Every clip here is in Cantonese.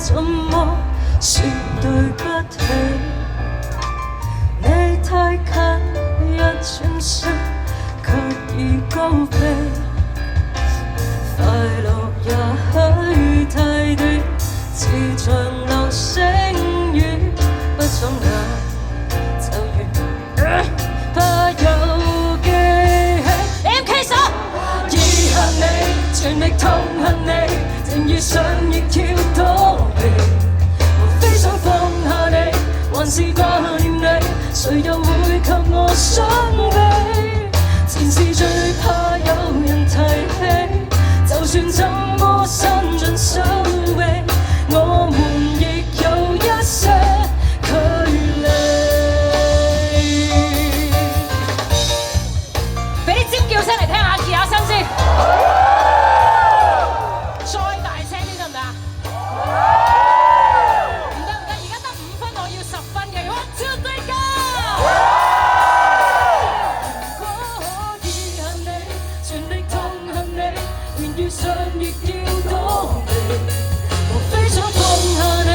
怎麼說對不起？你太近，一轉身卻已高飛。快樂也許太短，似像流星雨，不眨眼就完。怕有記起 MK 手，遺憾你，全力痛恨你，情遇上亦要躲避。無非想放下你，還是掛念你，誰又會及我相比？前事最怕有人提起，就算怎麼伸盡手臂，我們亦有一些距離。俾啲尖叫聲嚟聽下，熱下身先。再大聲啲得唔得啊？唔得，而家得5分，我要10分嘅。1、2、3、go！ 如果可以恨你，全力痛恨你，連遇上亦要躲避。無非想放下你，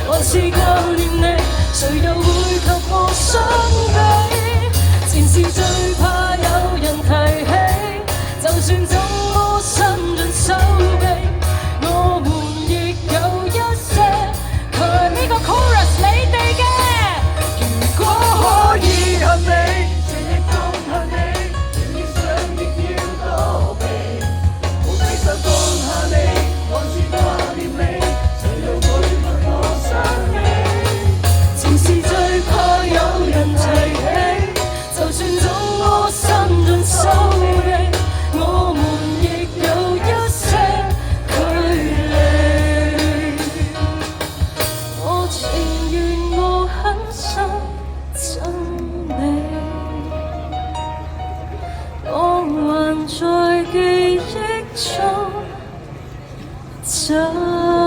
還是掛念你，誰又會及我相比？前事最怕有人提起，就算怎麼伸盡手臂，我們亦有一些距離。呢個 chorus 你哋嘅。如果可以恨你，全力痛恨你，連遇上亦要躲避。無非想放下你，還是掛念你，誰又會及我相比？前事最怕有人提起，就算怎麼伸盡手臂，我們亦有一些距離。我情願我狠心憎你，我還在記憶中找。